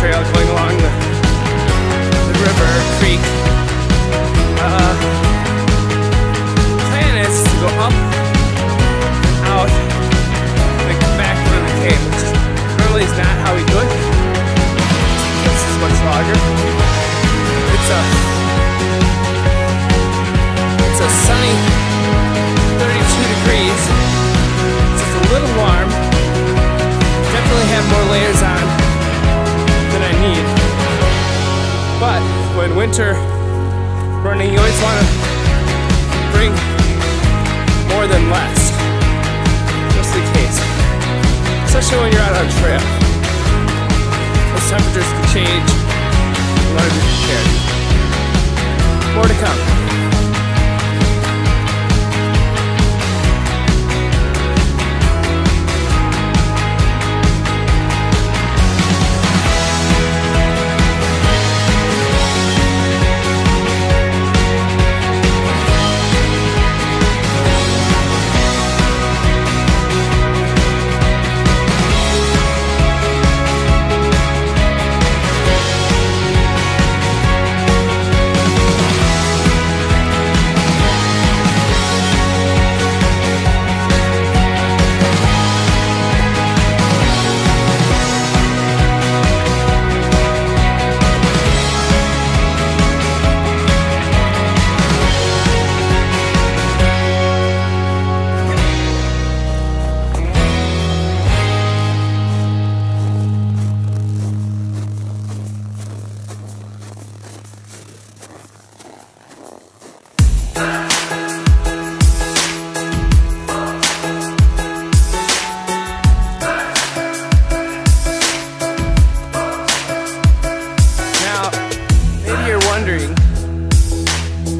trail going along the river or creek. Plan is to go up, out, and come back where we came, which normally is not how we do it. This is much longer. It's a sunny 32 degrees. It's just a little warm. Definitely have more layers on than I need. But when winter running, you always want to bring more than less, just in case. Especially when you're out on trail. Those temperatures can change. You want to be prepared. More to come.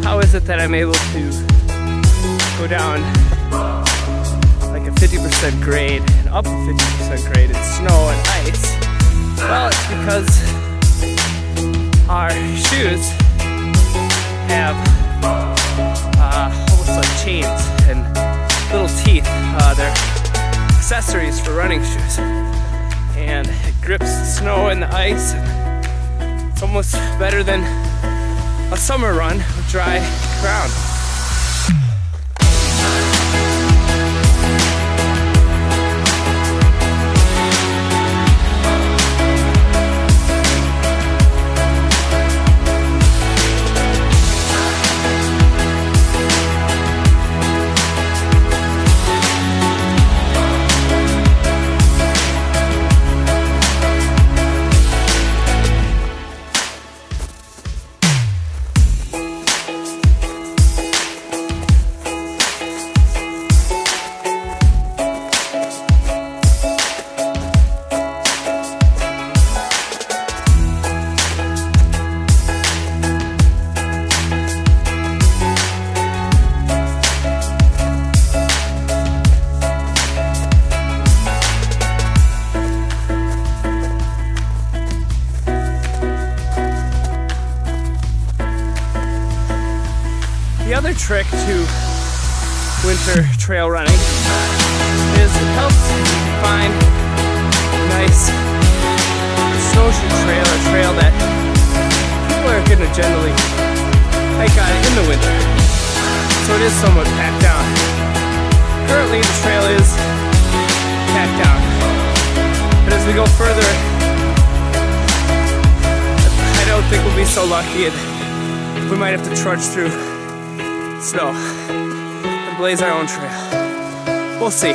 How is it that I'm able to go down like a 50% grade and up a 50% grade in snow and ice? Well, it's because our shoes have almost like chains and little teeth. They're accessories for running shoes, and it grips the snow and the ice. It's almost better than a summer run with dry ground. The other trick to winter trail running is it helps find a nice snowshoe trail, a trail that people are going to generally hike on in the winter. So it is somewhat packed down. Currently the trail is packed down, but as we go further, I don't think we'll be so lucky, and we might have to trudge through snow and blaze our own trail. We'll see.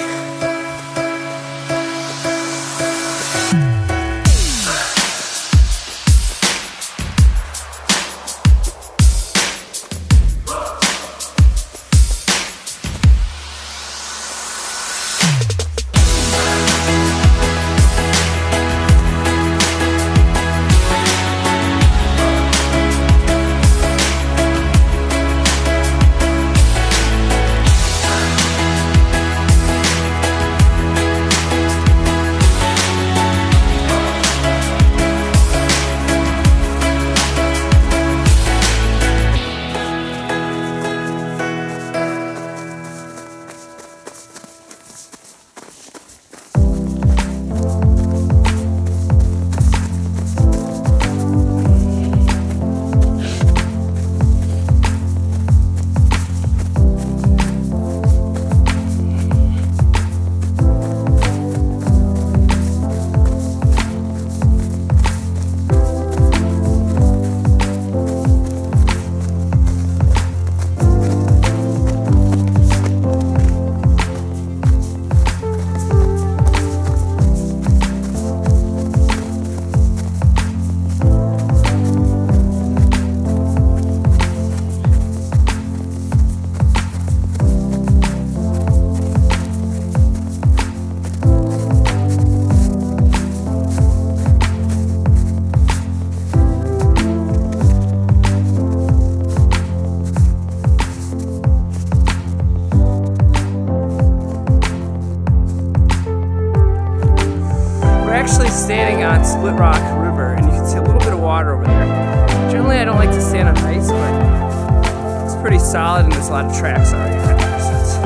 actually standing on Split Rock River, and you can see a little bit of water over there. Generally, I don't like to stand on ice, but it's pretty solid, and there's a lot of tracks already in there, so it's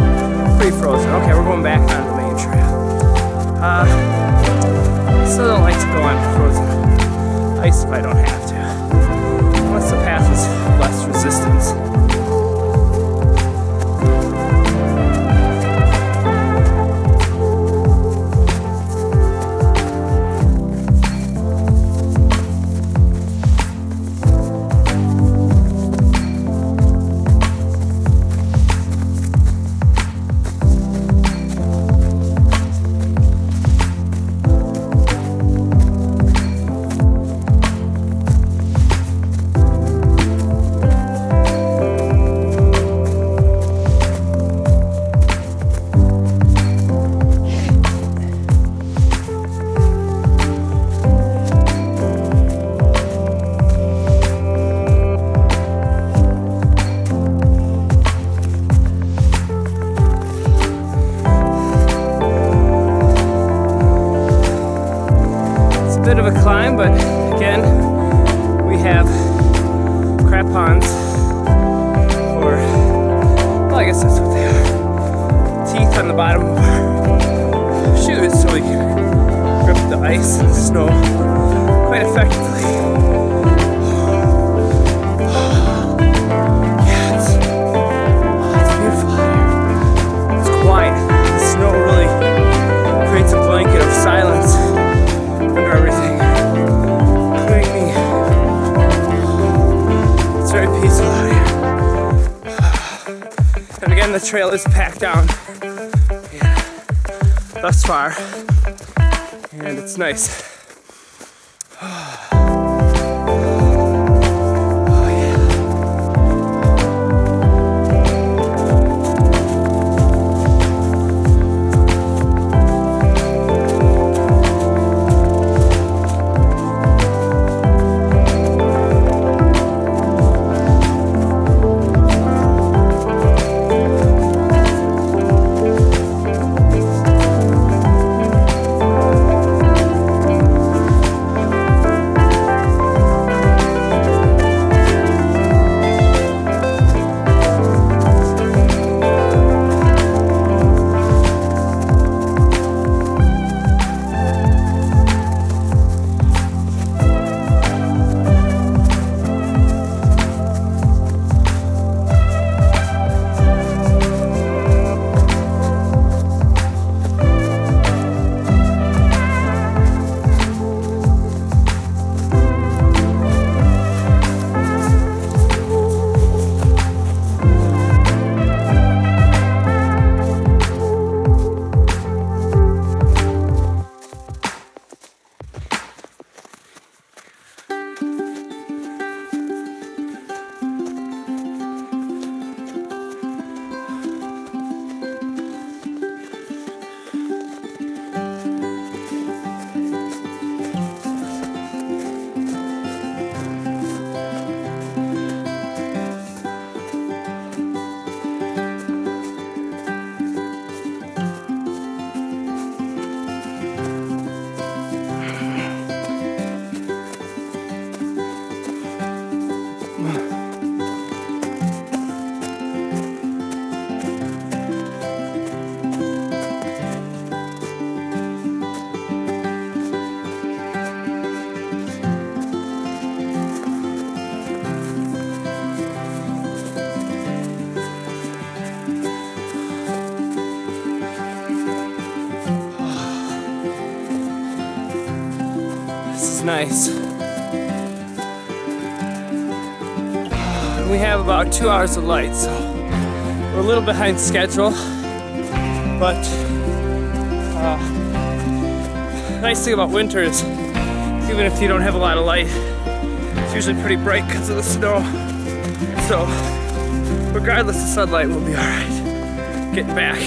pretty frozen. Okay, we're going back on the main trail. I still don't like to go on frozen ice if I don't have to, unless the path is less resistance. Bit of a climb, but again, we have crab ponds, or, well, I guess that's what they are, teeth on the bottom of our shoes, so we can grip the ice and snow quite effectively. Yeah, it's beautiful out here. It's quiet. The snow really creates a blanket of silence under everything, including me. It's very peaceful out here. And again, the trail is packed down thus far, and it's nice. Nice. We have about 2 hours of light, so we're a little behind schedule, but nice thing about winter is even if you don't have a lot of light, it's usually pretty bright because of the snow. So regardless of sunlight, we'll be all right getting back.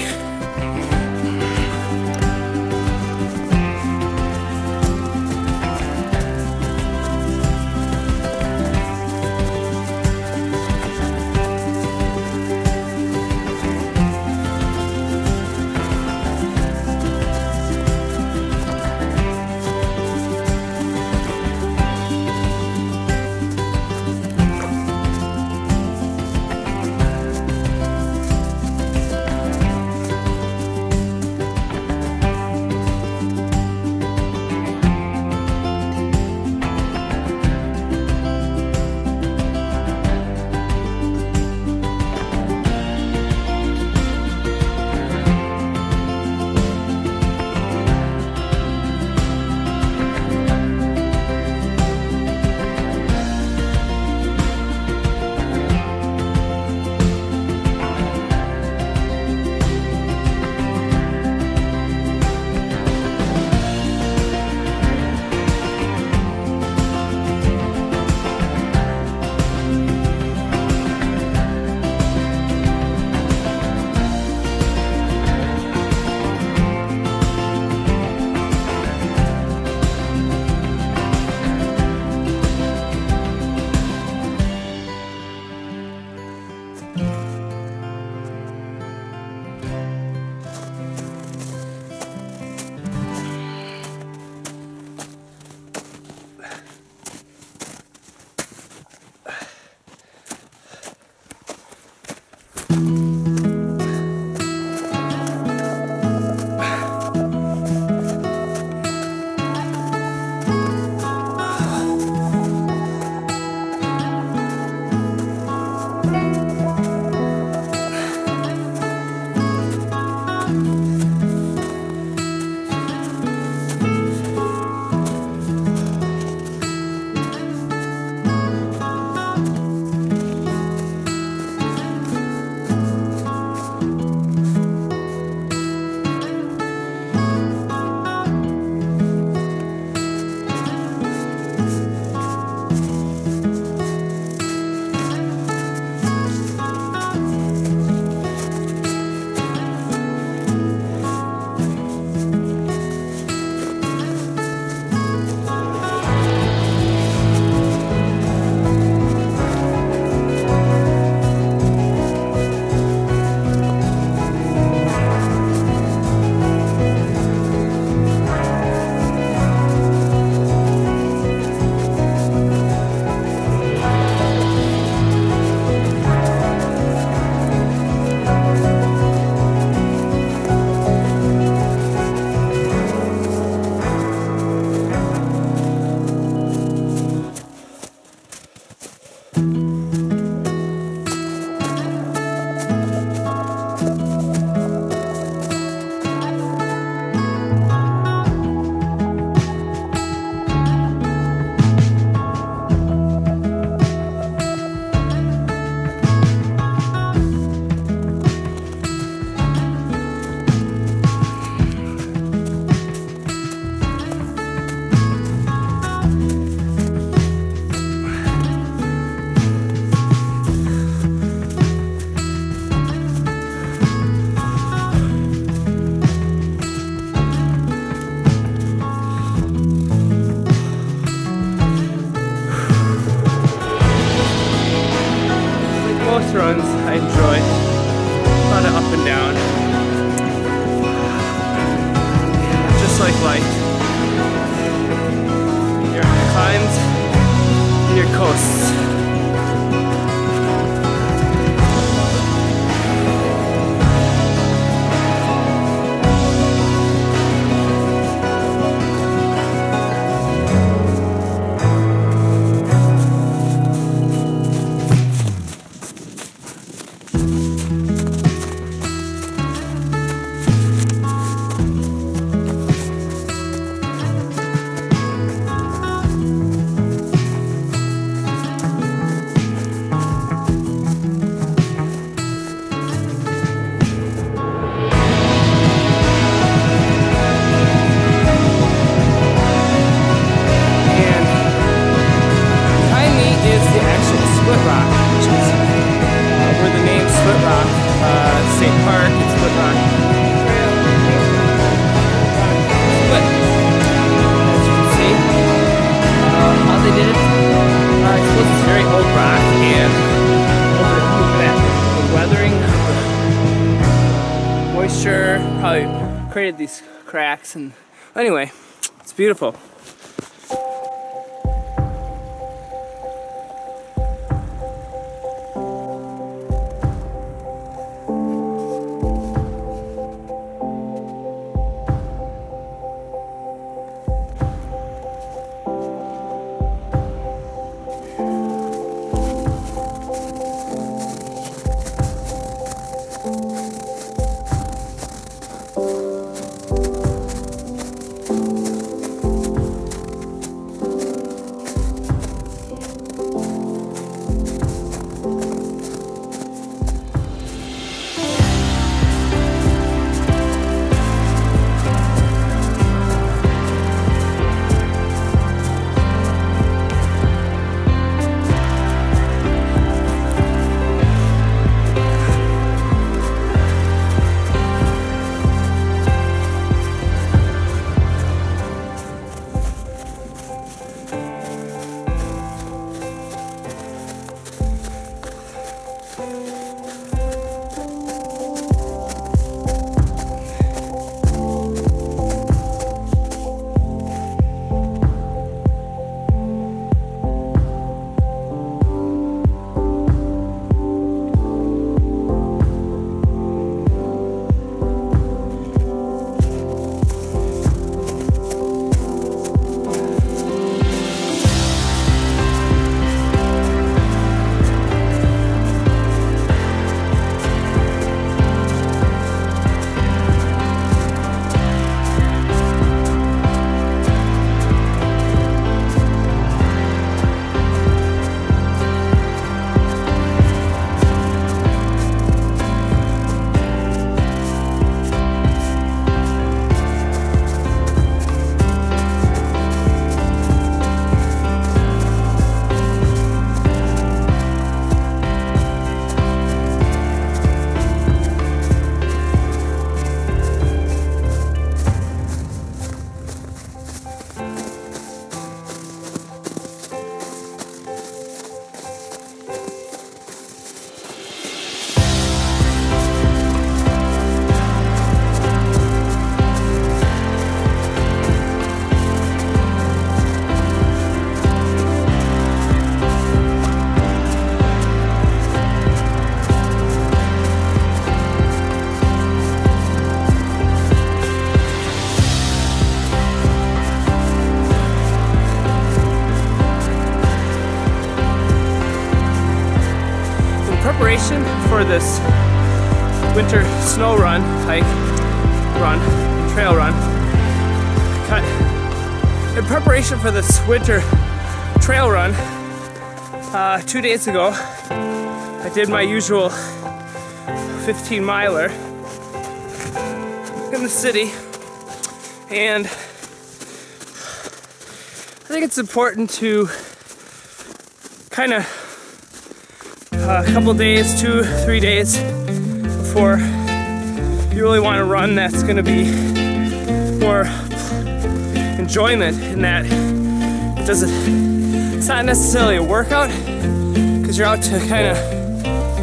like life. Your climbs, your coasts. Probably created these cracks, and anyway, it's beautiful. Preparation for this winter snow run, trail run. In preparation for this winter trail run, 2 days ago, I did my usual 15-miler in the city, and I think it's important to kind of a couple days, 2-3 days before you really want to run that's going to be more enjoyment in that it's not necessarily a workout because you're out to kind of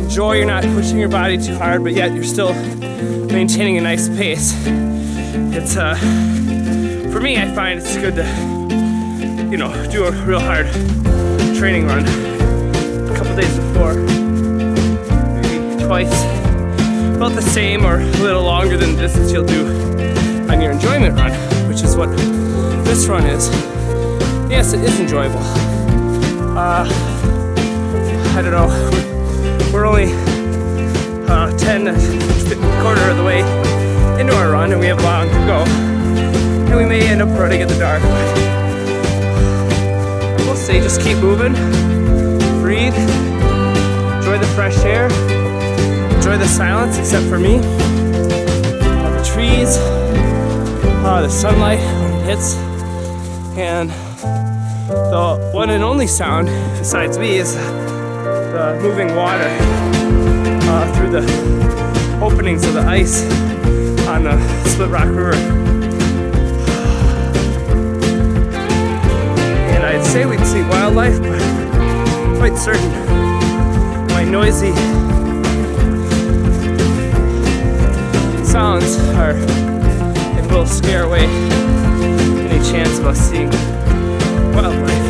enjoy, you're not pushing your body too hard, but yet you're still maintaining a nice pace. It's me, I find it's good to, you know, do a real hard training run a couple days before, maybe twice, about the same or a little longer than the distance you'll do on your enjoyment run, which is what this run is. Yes, it is enjoyable. I don't know, we're only 10, quarter of the way into our run, and we have long to go, and we may end up running in the dark, but we'll see. Just keep moving, breathe, enjoy the fresh air, enjoy the silence except for me, the trees, the sunlight when it hits, and the one and only sound besides me is the moving water through the openings of the ice on the Split Rock River. And I'd say we'd see wildlife, but I'm quite certain my noisy sounds it will scare away any chance of us seeing wildlife.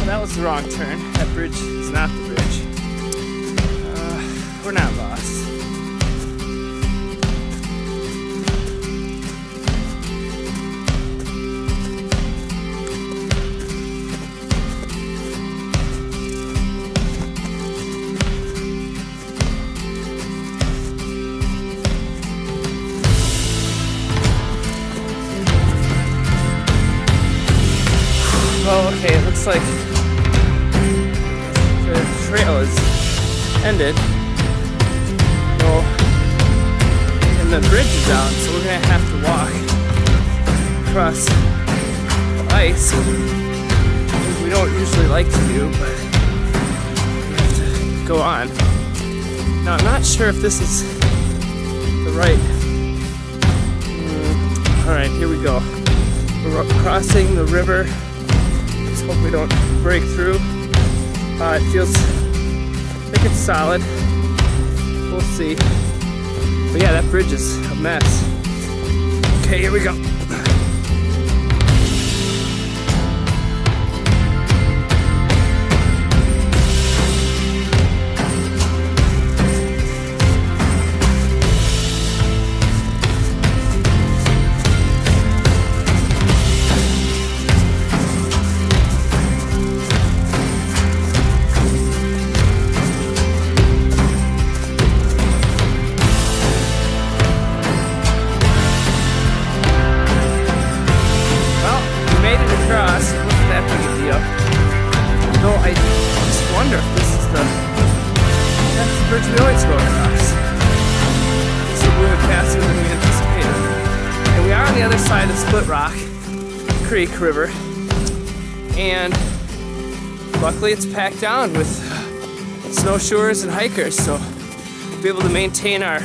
That was the wrong turn. That bridge is not the bridge. We're not lost. Well, okay, it looks like the trail is ended. Well, and the bridge is out, so we're gonna have to walk across the ice, which we don't usually like to do, but we have to go on. Now, I'm not sure if this is the right. All right, here we go. We're crossing the river. Let's hope we don't break through. It feels like it's solid. We'll see. But yeah, that bridge is a mess. Okay, here we go. Split Rock Creek River, and luckily it's packed down with snowshoers and hikers, so we'll be able to maintain our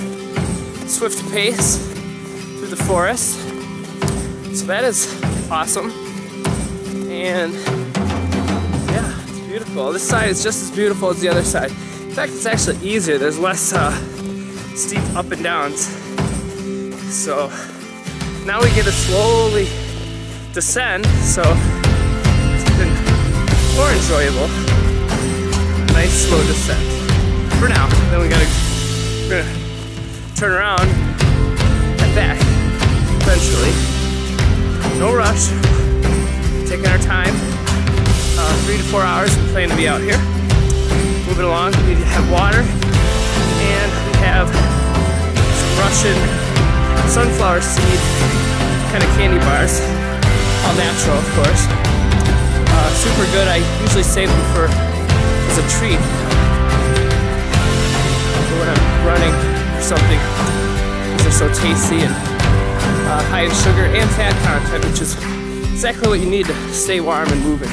swift pace through the forest. So that is awesome, and yeah, it's beautiful. This side is just as beautiful as the other side. In fact, it's actually easier. There's less steep up and downs. So now we get to slowly descend, so it's even more enjoyable. Nice slow descent for now. Then we're gonna turn around and back eventually. No rush, taking our time. 3 to 4 hours we plan to be out here. Moving along, we have water, and we have some Russian sunflower seed kind of candy bars, all natural of course. Super good. I usually save them for as a treat for when I'm running or something, because they're so tasty and high in sugar and fat content, which is exactly what you need to stay warm and moving.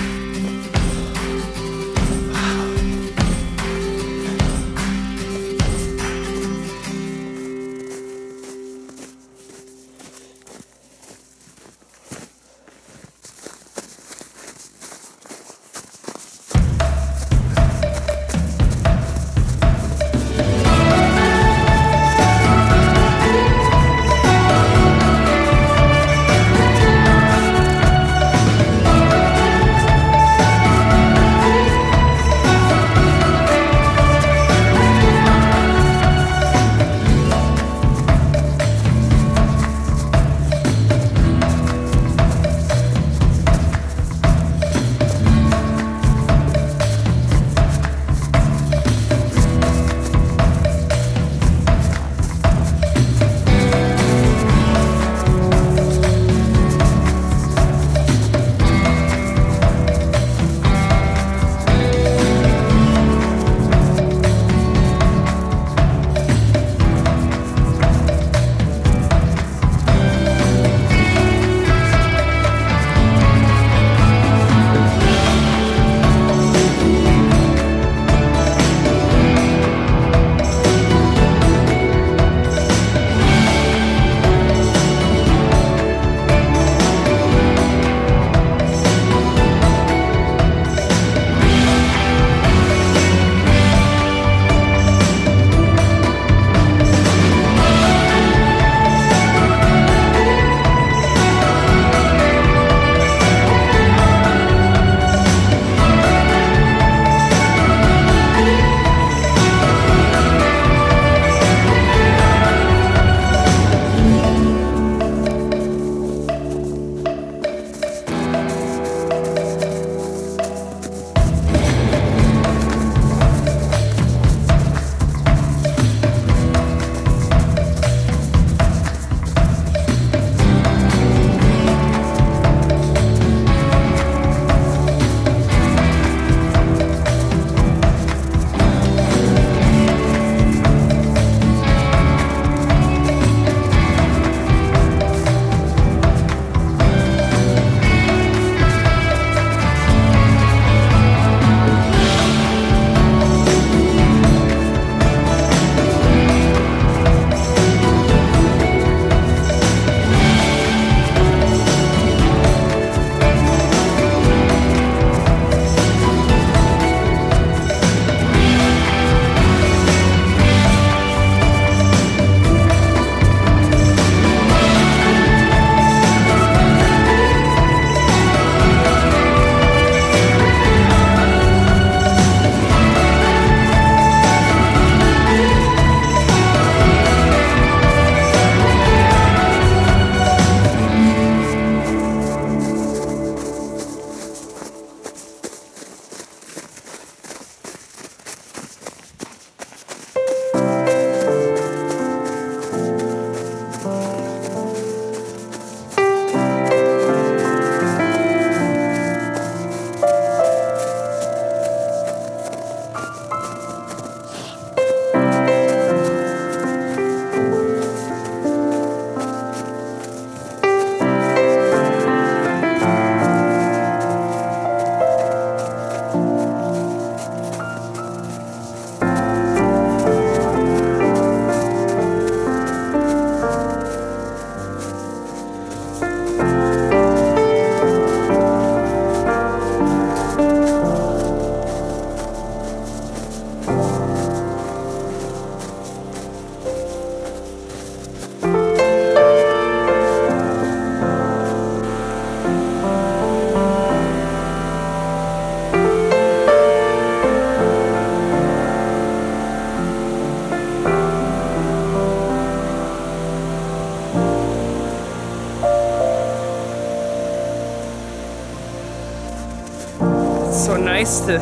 So nice to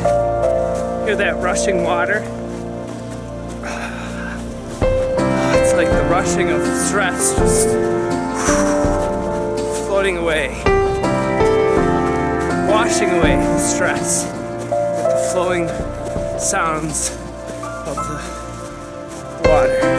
hear that rushing water. It's like the rushing of stress just floating away, washing away the stress with the flowing sounds of the water.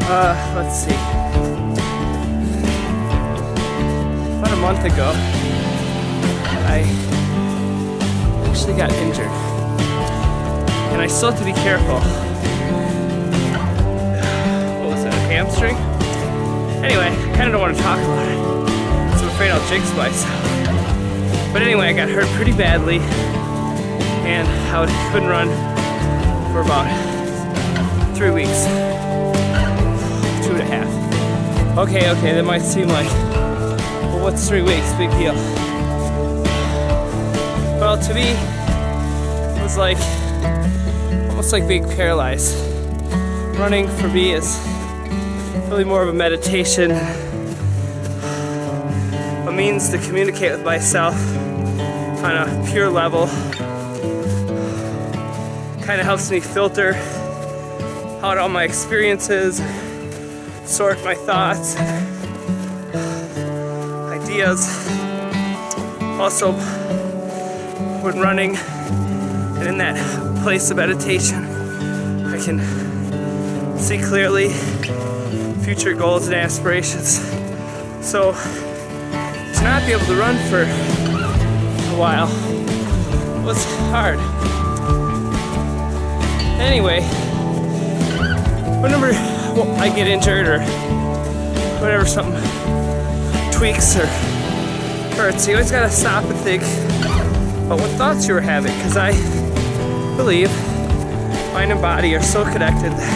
Let's see. About a month ago, I actually got injured. And I still have to be careful. What was it, a hamstring? Anyway, I kind of don't want to talk about it. So I'm afraid I'll jinx myself. But anyway, I got hurt pretty badly. And I couldn't run for about 3 weeks. 2.5. Okay, that might seem like, well, what's 3 weeks? Big deal. Well, to me, it was like, almost like being paralyzed. Running for me is really more of a meditation, a means to communicate with myself on a pure level. Kind of helps me filter out all my experiences, sort my thoughts, ideas. Also, when running and in that place of meditation, I can see clearly future goals and aspirations. So to not be able to run for a while was hard. Anyway, whenever I get injured or whenever something tweaks or hurts, you always gotta stop and think about what thoughts you were having, because I believe mind and body are so connected that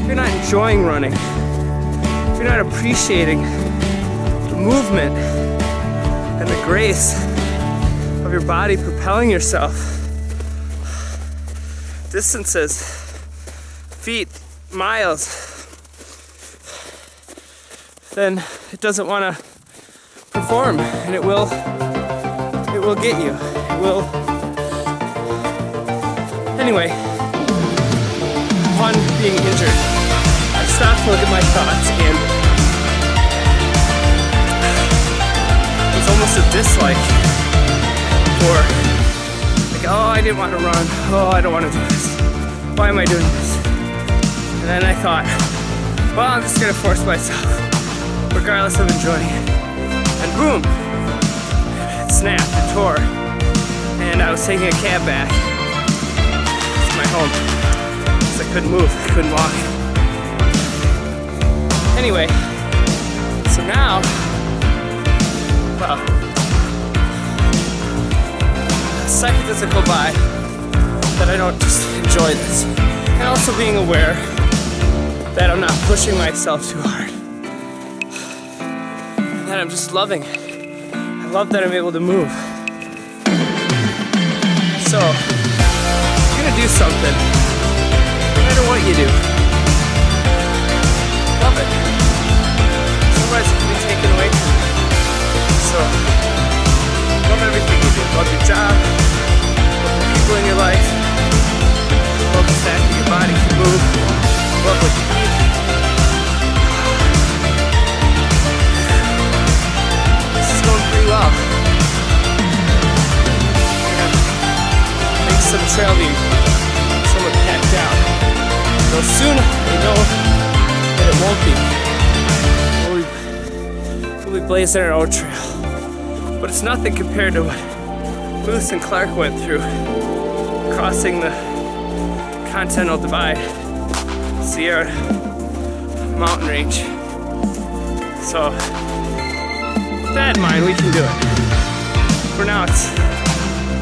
if you're not enjoying running, if you're not appreciating the movement and the grace of your body propelling yourself distances, feet, miles, then it doesn't want to perform, and it will get you. It will. Anyway, upon being injured, I stopped to look at my thoughts, and it was almost a dislike for, like, oh, I didn't want to run. Oh, I don't want to do this. Why am I doing this? And then I thought, well, I'm just gonna force myself, regardless of enjoying it. And boom, it snapped, it tore. And I was taking a cab back to my home because I couldn't move, I couldn't walk. Anyway, so now, well, a second doesn't go by that I don't just enjoy this. And also being aware that I'm not pushing myself too hard. That I'm just loving it. I love that I'm able to move. So, if you're gonna do something, no matter what you do, love it. Otherwise it can be taken away from you. So, love everything you do. Love your job, love the people in your life, love the fact that your body can move, love what you eat. This is going pretty well. Make some trail being somewhat packed out. Though soon you know that it won't be. We'll be blazing our own trail. But it's nothing compared to what Lewis and Clark went through, crossing the Continental Divide, Sierra mountain range. So, with that in mind, we can do it. For now, it's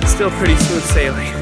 still pretty smooth sailing.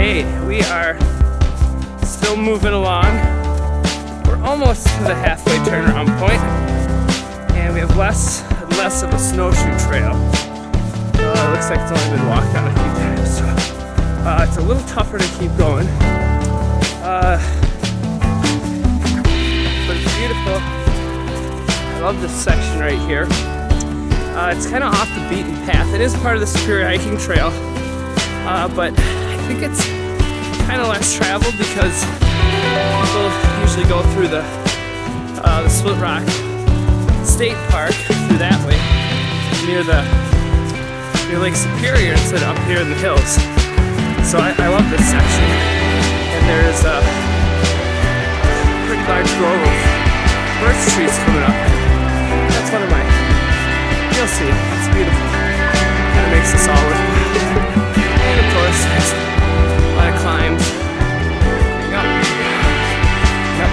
Hey, we are still moving along. We're almost to the halfway turnaround point, and we have less and less of a snowshoe trail. It looks like it's only been walked on a few times, so it's a little tougher to keep going. But it's beautiful. I love this section right here. It's kind of off the beaten path. It is part of the Superior Hiking Trail, but I think it's kind of less traveled because people usually go through the Split Rock State Park through that way, near Lake Superior instead of up here in the hills. So I love this section, and there's a pretty large grove of birch trees coming up. That's one of my. You'll see, it's beautiful. Kind of makes this all worthwhile. And of course, there's a lot of climbs. Yep.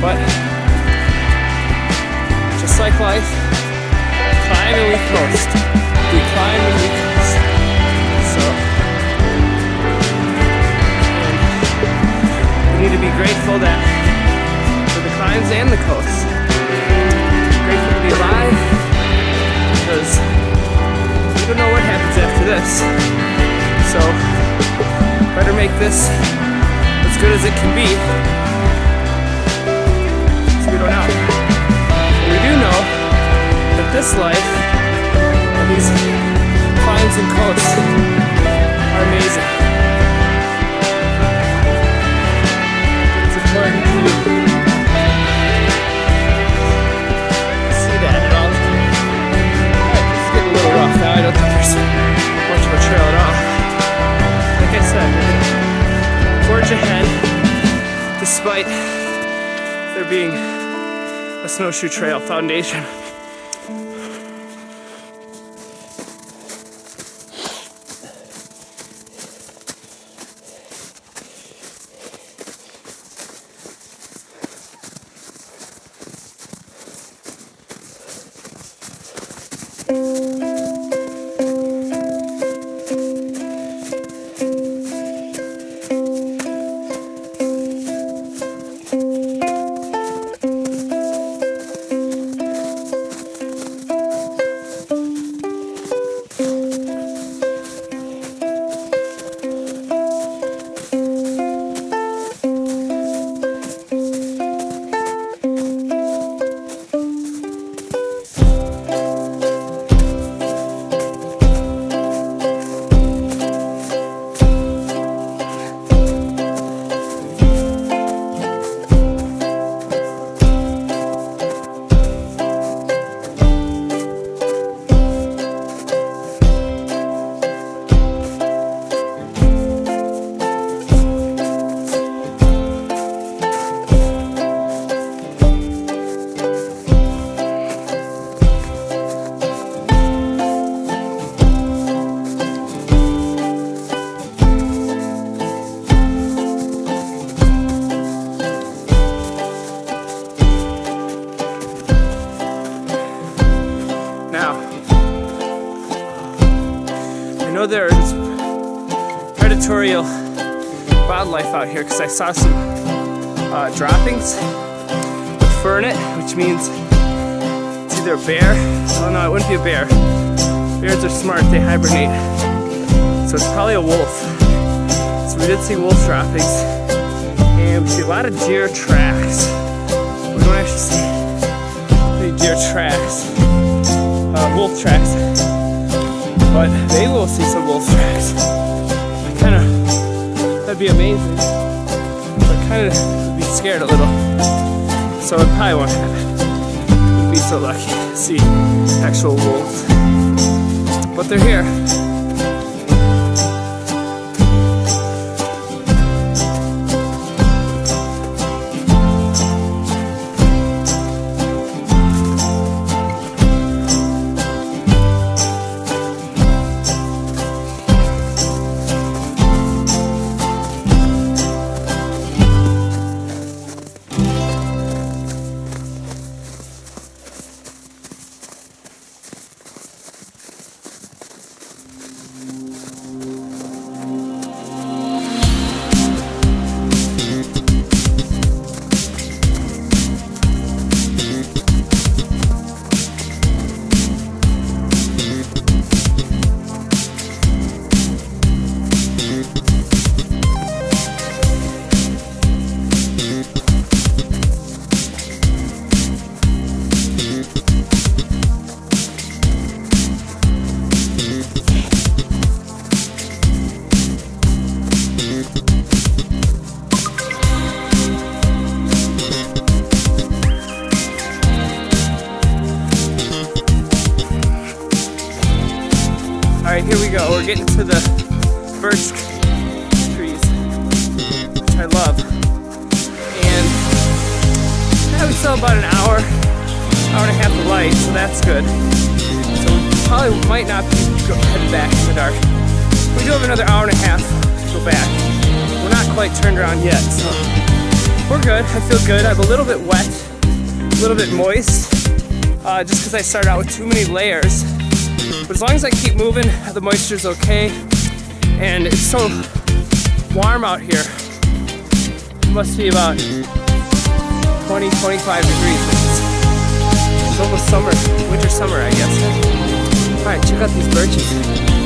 But just like life, climb and we coast. We climb and we coast. So we need to be grateful that for the climbs and the coasts. Grateful to be alive. Because we don't know what happens after this. So, better make this as good as it can be. So we don't know. But we do know that this life and these climbs and coasts are amazing. It's important to rough. Now I don't think there's much of a trail at all. Like I said, we're gonna forge ahead despite there being a snowshoe trail foundation. I know there's predatory wildlife out here because I saw some droppings with fur in it, which means it's either a bear. Oh no, it wouldn't be a bear. Bears are smart, they hibernate. So it's probably a wolf. So we did see wolf droppings, and we see a lot of deer tracks. We don't actually see any deer tracks, wolf tracks. But maybe we'll see some wolf tracks. That'd be amazing. But I kind of would be scared a little. So it probably won't happen. Wouldn't be so lucky to see actual wolves. But they're here. So we're getting to the birch trees, which I love. And yeah, we still have about an hour and a half of light, so that's good. So we probably might not be headed back in the dark. We do have another hour and a half to go back. We're not quite turned around yet, so we're good. I feel good. I'm a little bit wet, a little bit moist, just because I started out with too many layers. But as long as I keep moving, the moisture's okay. And it's so warm out here. It must be about 20, 25 degrees. It's almost summer, winter, summer, I guess. All right, check out these birches.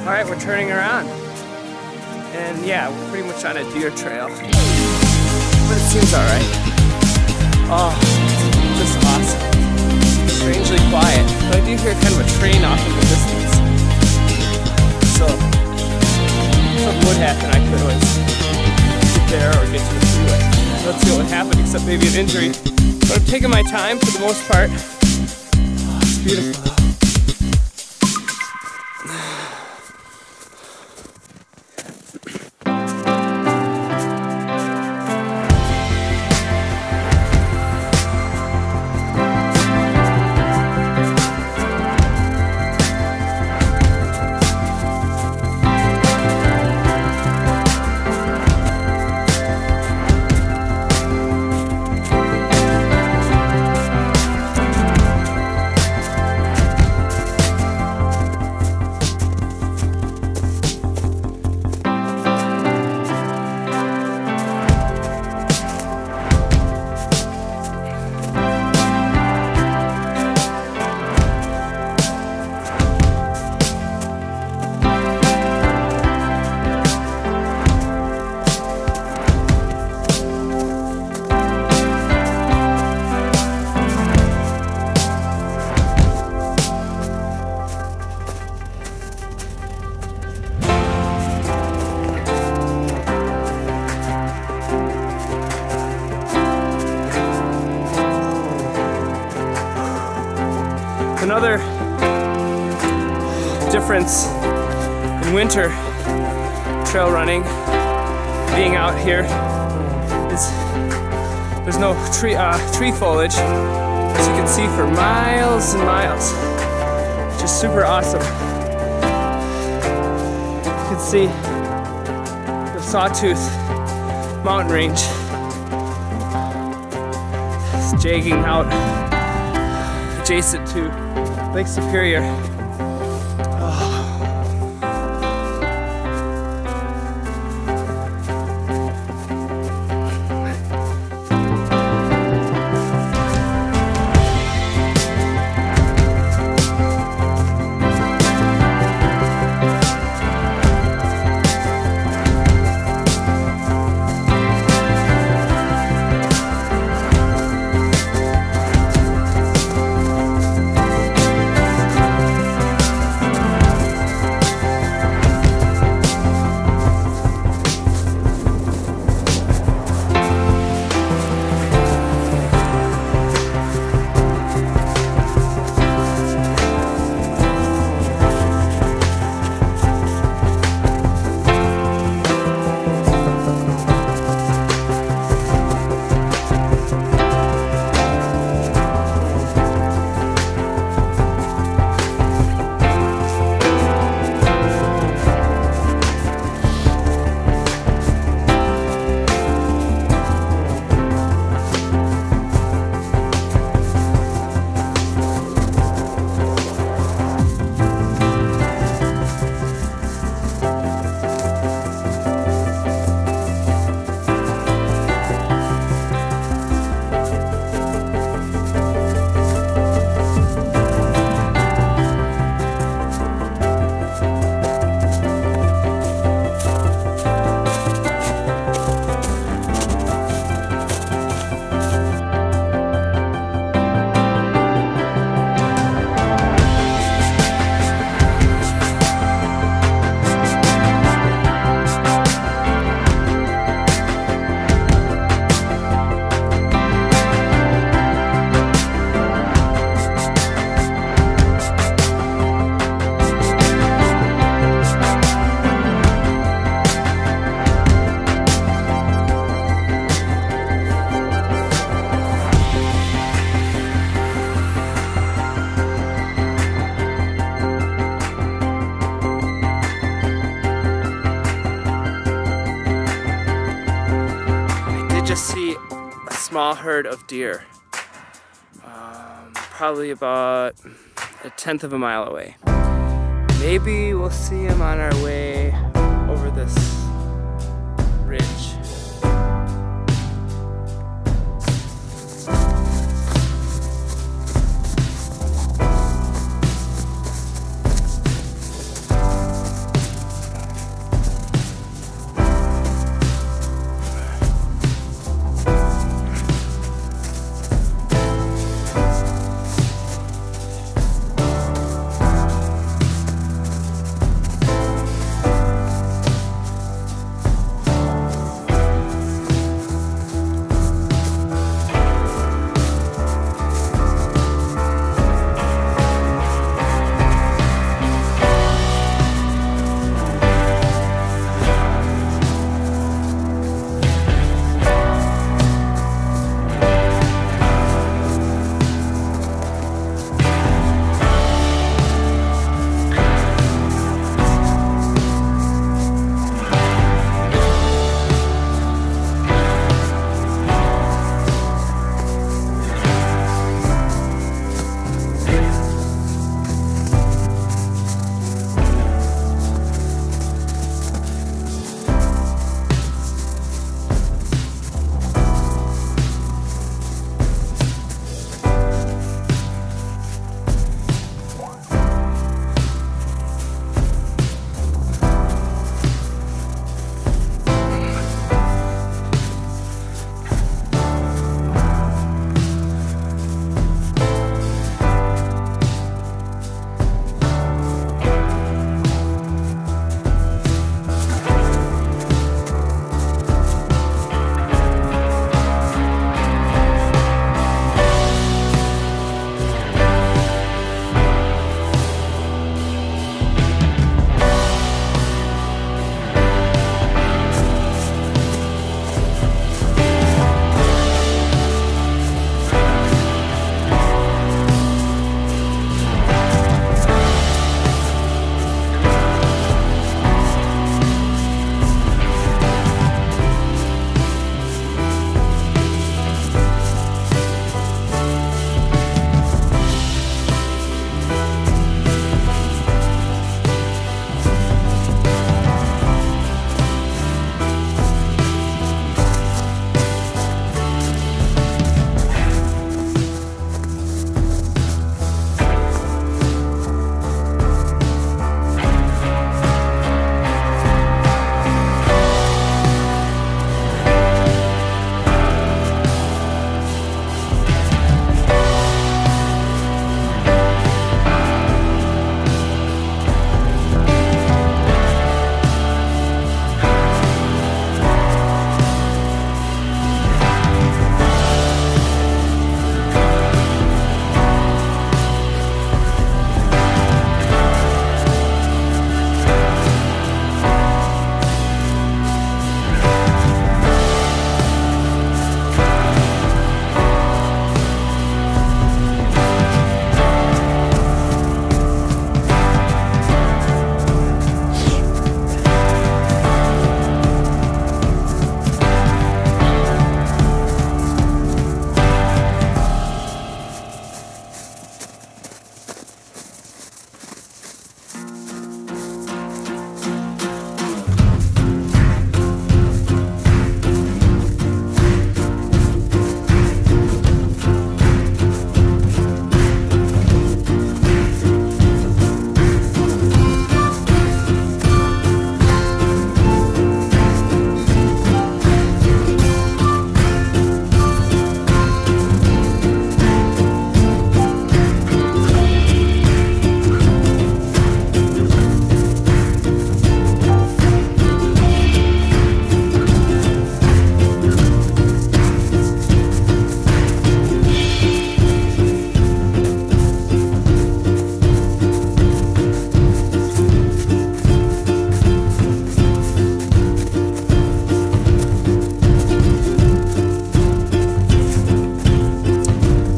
All right, we're turning around. And yeah, we're pretty much on a deer trail. But it seems all right. Oh, just awesome. Strangely quiet. But I do hear kind of a train off in the distance. So, if something would happen, I could always get there or get to the freeway. Let's see what would happen, except maybe an injury. But I'm taking my time for the most part. Oh, it's beautiful though. Another difference in winter trail running, being out here, is there's no tree foliage, as you can see, for miles and miles. Just super awesome. You can see the Sawtooth mountain range. It's jagging out adjacent to Lake Superior. small herd of deer, probably about 1/10 of a mile away. Maybe we'll see them on our way over this ridge.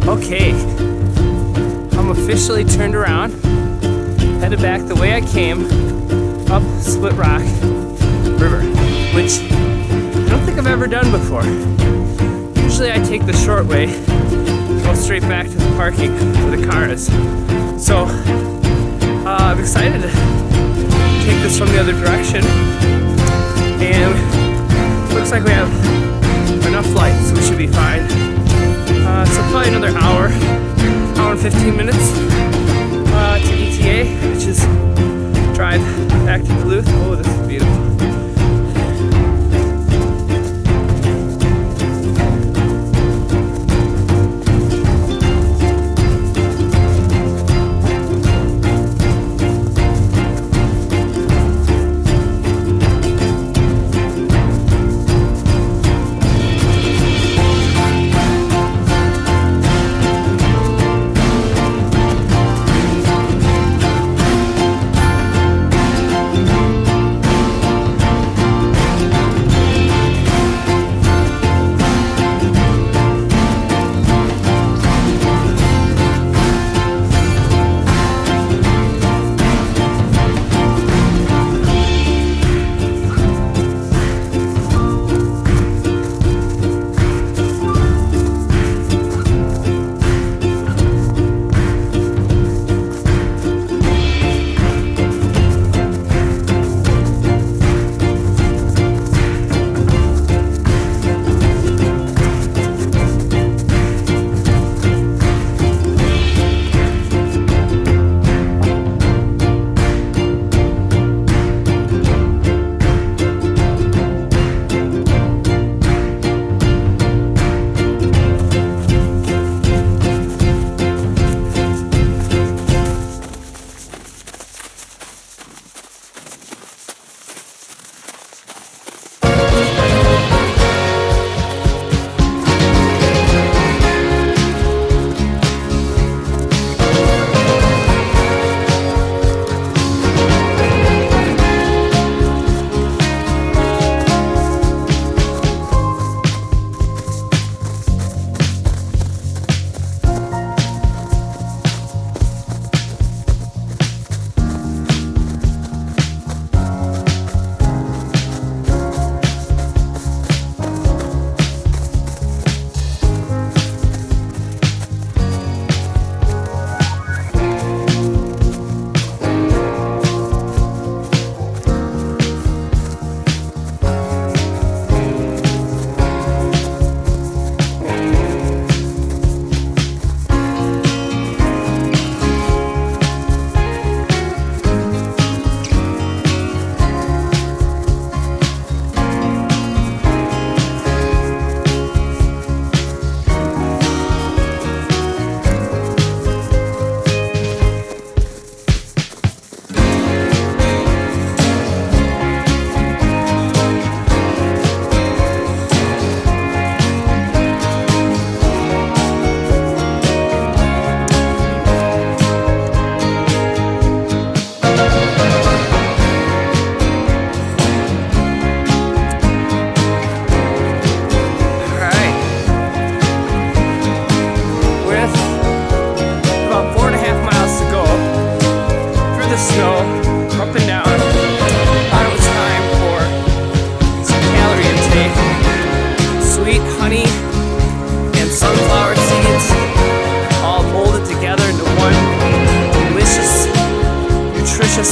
Okay, I'm officially turned around, headed back the way I came, up Split Rock River, which I don't think I've ever done before. Usually usually I take the short way, go straight back to the parking where the car is. So I'm excited to take this from the other direction, and looks like we have enough light, so we should be fine. So probably another hour and 15 minutes to ETA, which is drive back to Duluth. Oh, this is beautiful.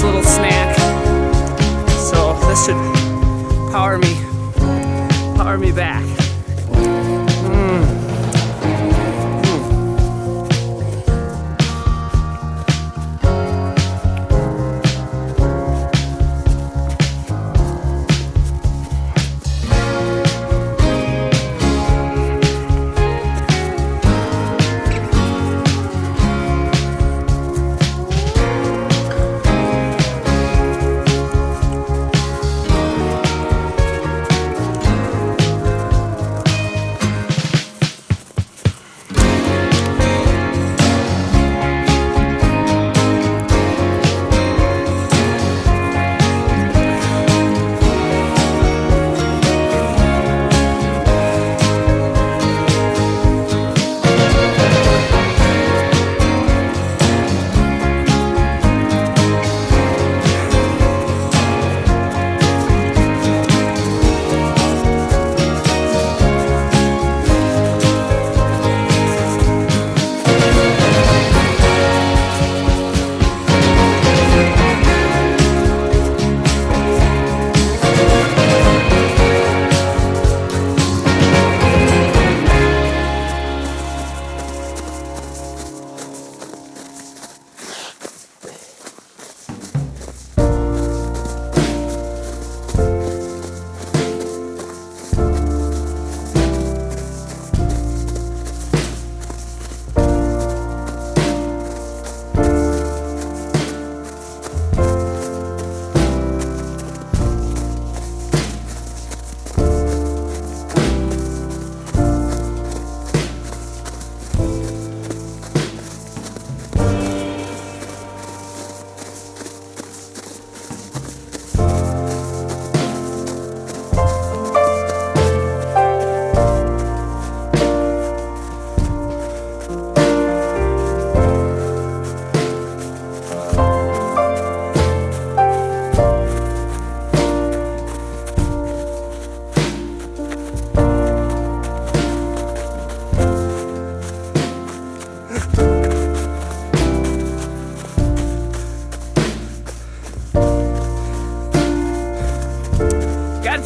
Little snack. So this should power me back.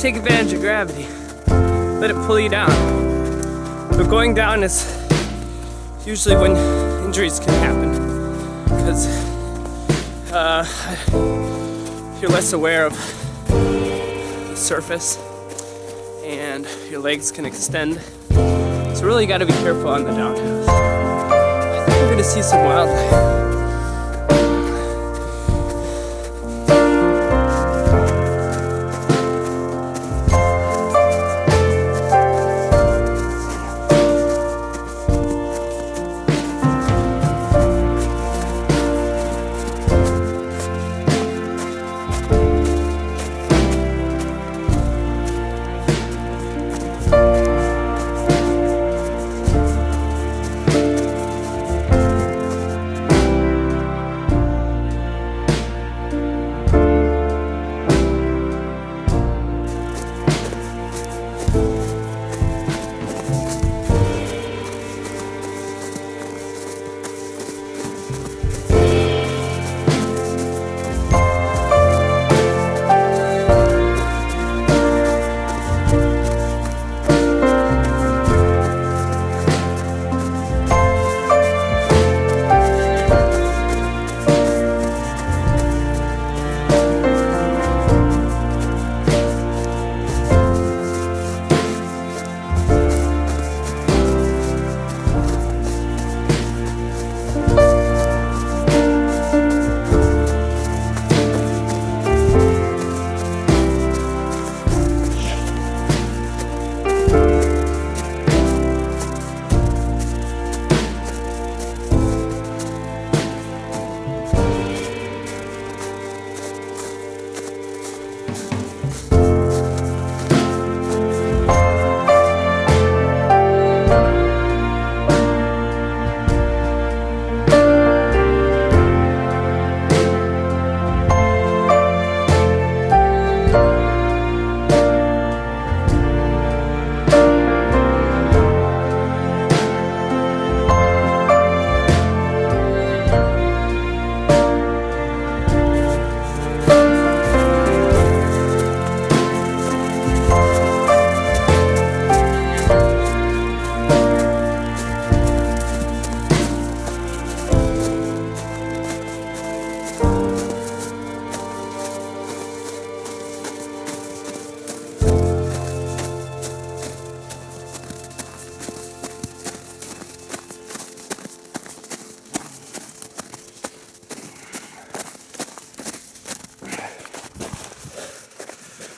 take advantage of gravity. Let it pull you down. But going down is usually when injuries can happen, because you're less aware of the surface and your legs can extend. So really you gotta be careful on the downhills. I think we're gonna see some wildlife.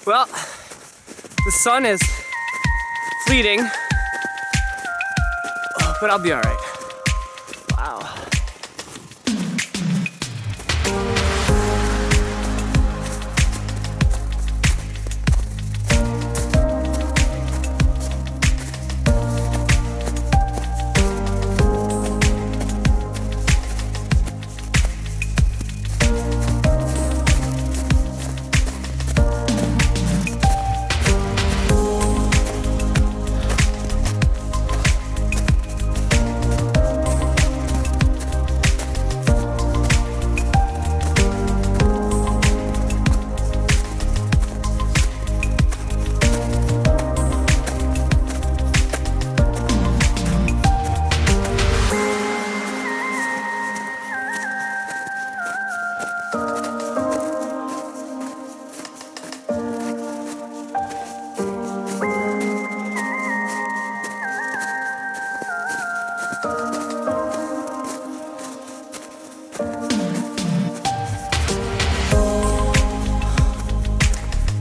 Well, the sun is fleeting, but I'll be all right.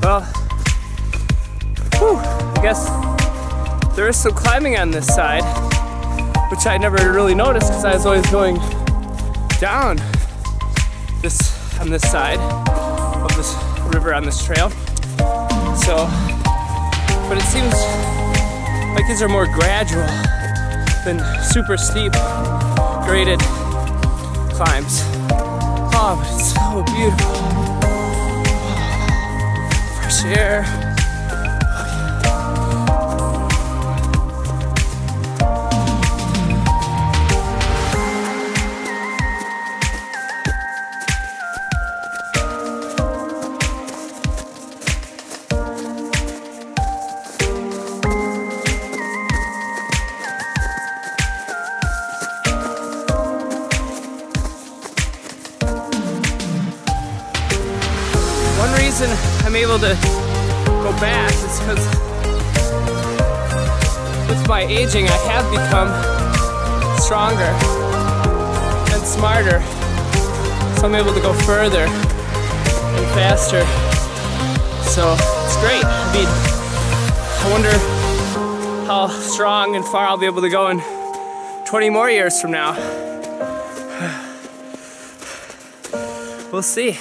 Wow. Well, I guess there is some climbing on this side, which I never really noticed because I was always going down on this side of this river on this trail. So, but it seems like these are more gradual than super steep graded climbs. Oh, but it's so beautiful. Fresh air. reason I'm able to go back is because with my aging, I have become stronger and smarter. So I'm able to go further and faster. So it's great. I mean, I wonder how strong and far I'll be able to go in 20 more years from now. We'll see.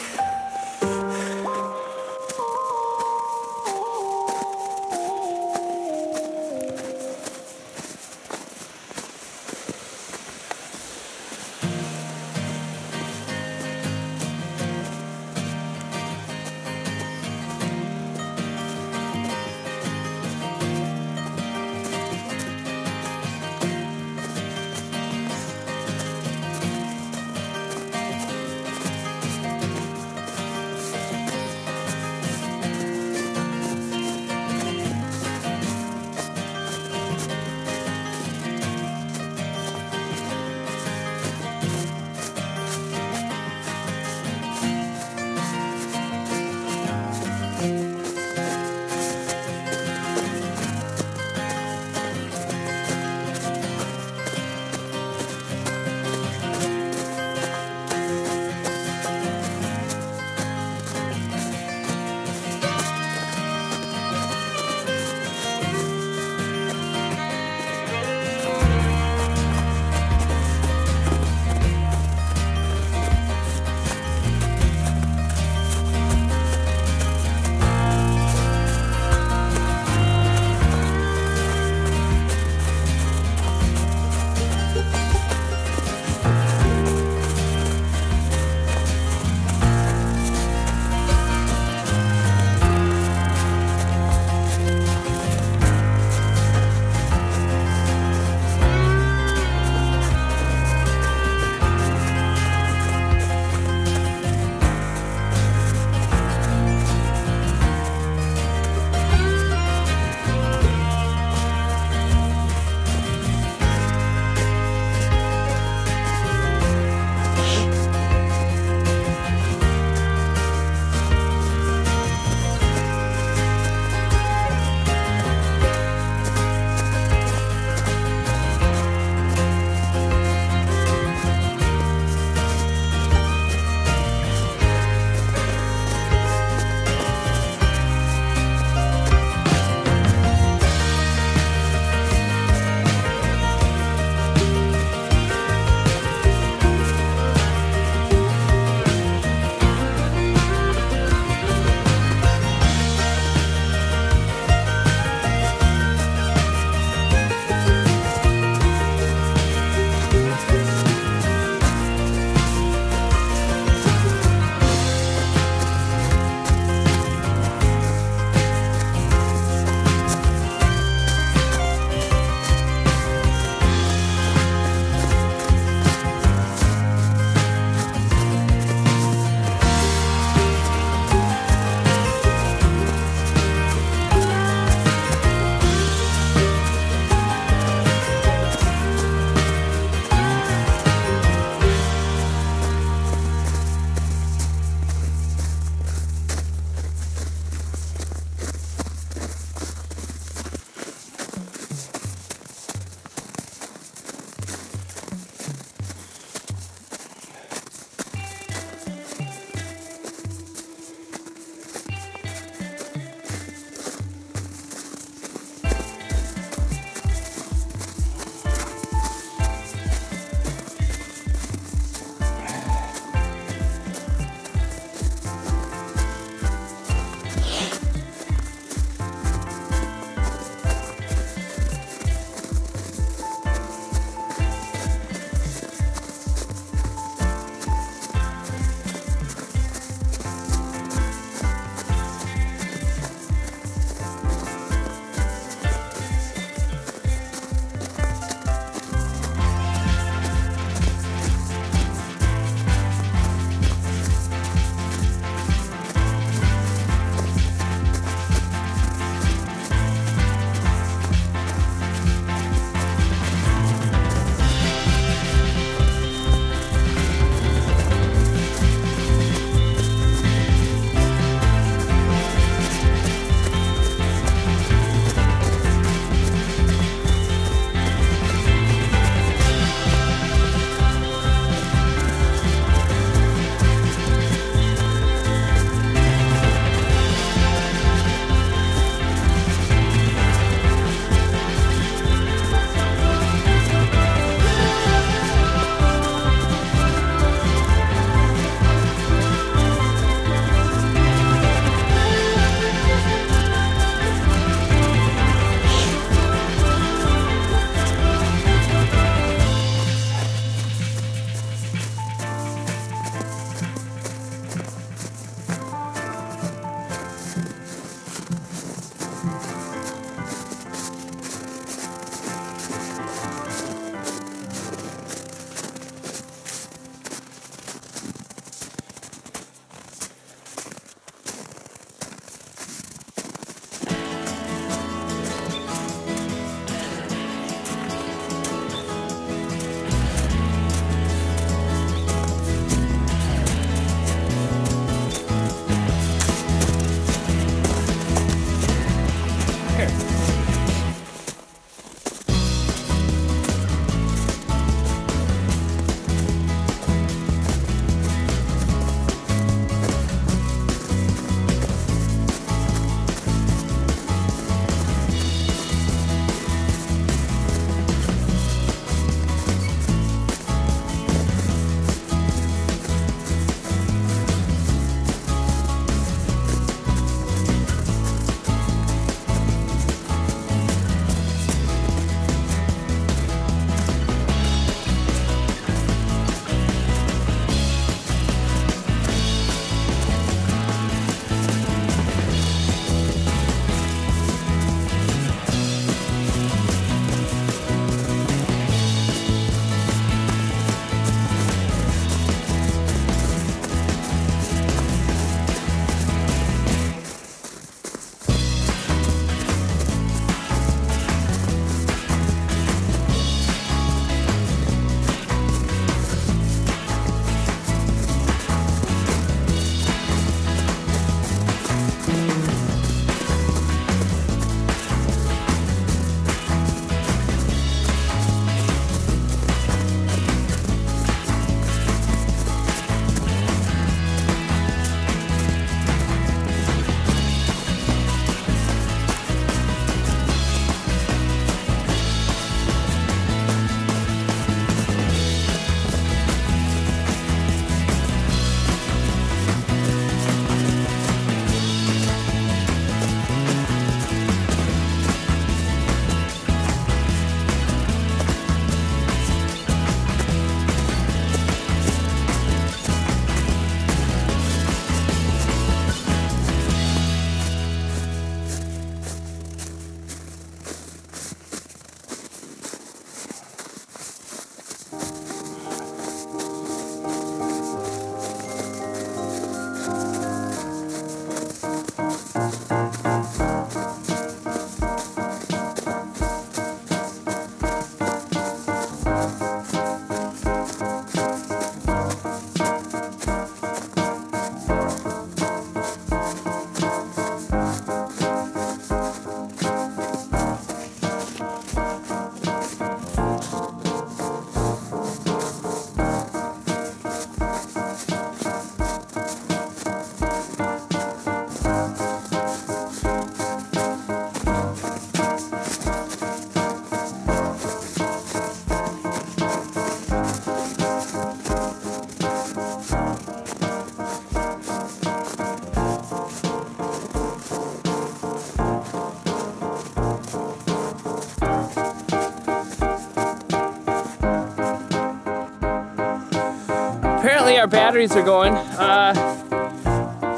apparently our batteries are going.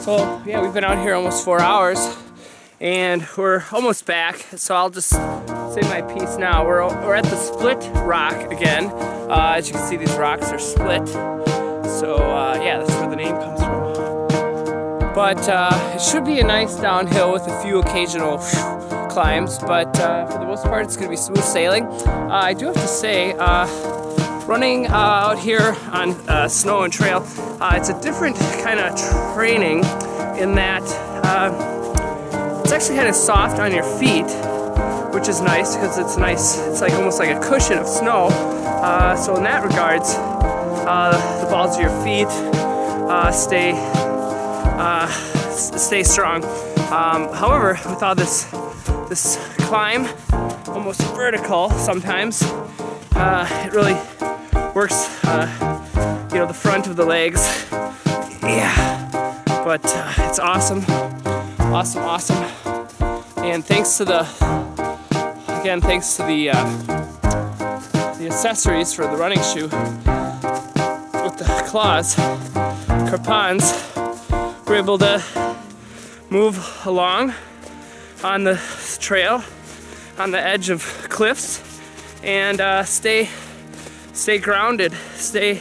So yeah, we've been out here almost 4 hours and we're almost back. So I'll just say my piece now. We're at the split rock again. As you can see, these rocks are split. So yeah, that's where the name comes from. But it should be a nice downhill with a few occasional climbs, but for the most part it's going to be smooth sailing. I do have to say, running out here on snow and trail, it's a different kind of training in that it's actually kind of soft on your feet, which is nice because it's nice. It's like almost like a cushion of snow. So in that regards, the balls of your feet stay strong. However, with all this climb, almost vertical sometimes, it really works, you know, the front of the legs. Yeah, but it's awesome, awesome. And thanks to the accessories for the running shoe with the claws, crapons, we're able to move along on the trail, on the edge of cliffs, and stay grounded, stay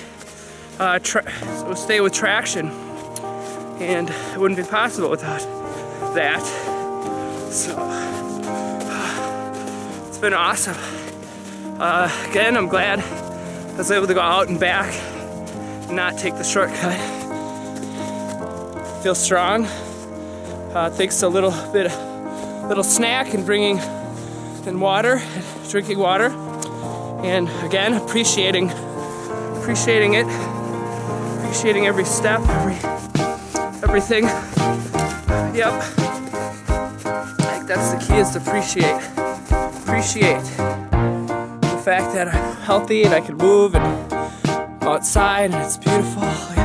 with traction, and it wouldn't be possible without that. So it's been awesome. Again, I'm glad I was able to go out and back and not take the shortcut. Feel strong. Thanks to a little snack and bringing in water, drinking water, and again appreciating it, appreciating every step, everything. Yep. I think that's the key, is to appreciate the fact that I'm healthy and I can move and I'm outside and it's beautiful. Look at that.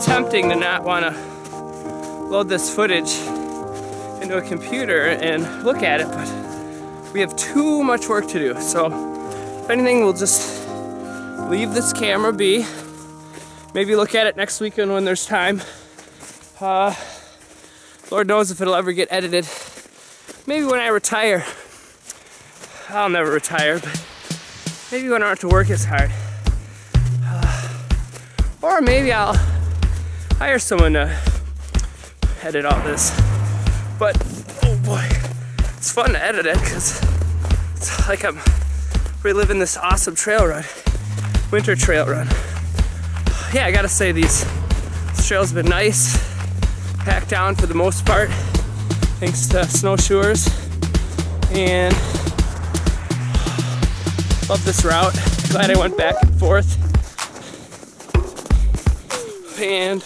Tempting to not want to load this footage into a computer and look at it, but we have too much work to do. So if anything, we'll just leave this camera be. Maybe look at it next weekend when there's time. Lord knows if it'll ever get edited. Maybe when I retire. I'll never retire, but maybe when I don't have to work as hard. Or maybe I'll hire someone to edit all this. But oh boy, it's fun to edit it because it's like I'm reliving this awesome trail run, winter trail run. Yeah, I gotta say this trail's been nice, packed down for the most part, thanks to snowshoers, and love this route. Glad I went back and forth. And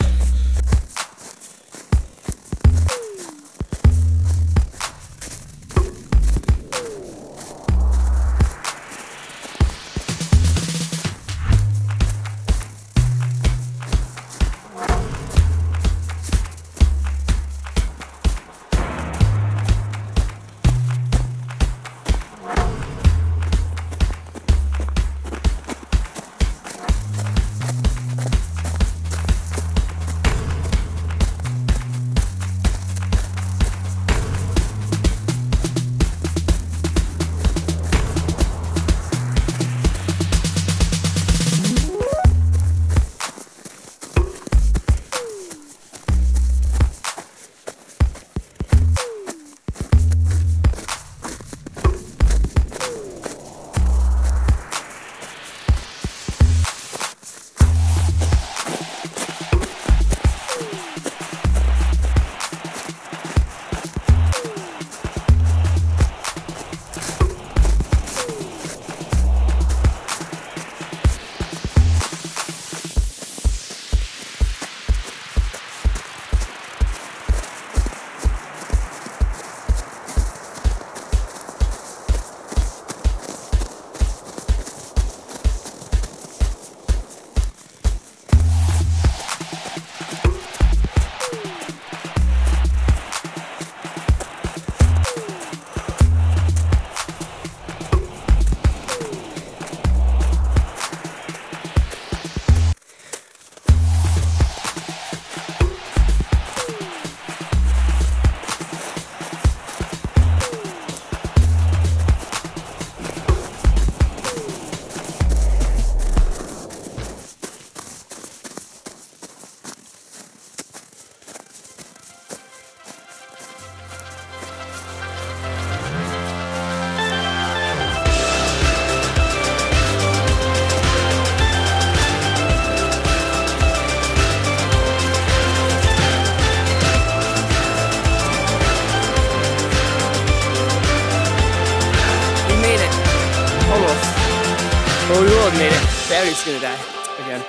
we will have made it. Battery's gonna die again.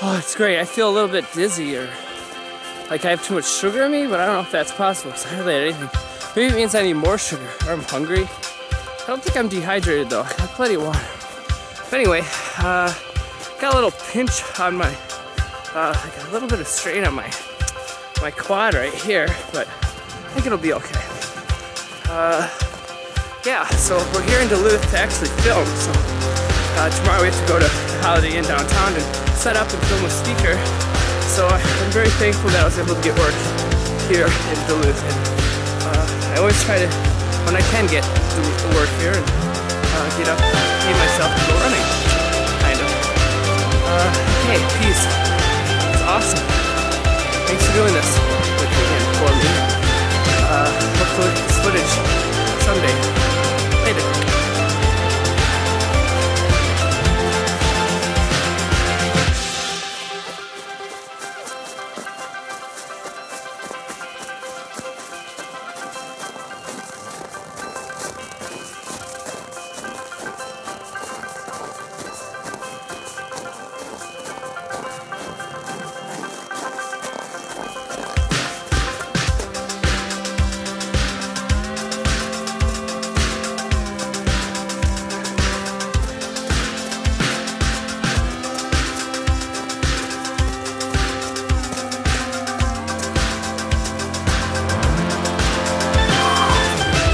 Oh, it's great. I feel a little bit dizzy or like I have too much sugar in me, but I don't know if that's possible because I hardly had anything. Maybe it means I need more sugar or I'm hungry. I don't think I'm dehydrated though. I got plenty of water. But anyway, got a little pinch on my, like a little bit of strain on my quad right here, but I think it'll be okay. Yeah, so we're here in Duluth to actually film. So tomorrow we have to go to the Holiday Inn downtown and set up and film a speaker. So I'm very thankful that I was able to get work here in Duluth. And I always try to, when I can get to work here, and get up, pay myself to go running, kind of. Okay, peace. It's awesome. Thanks for doing this with me and for me. Hopefully this footage someday. Later.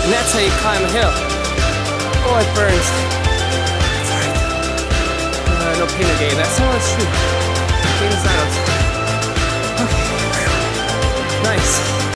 And that's how you climb a hill. Oh, it burns. Sorry. No pain a day. That's not true.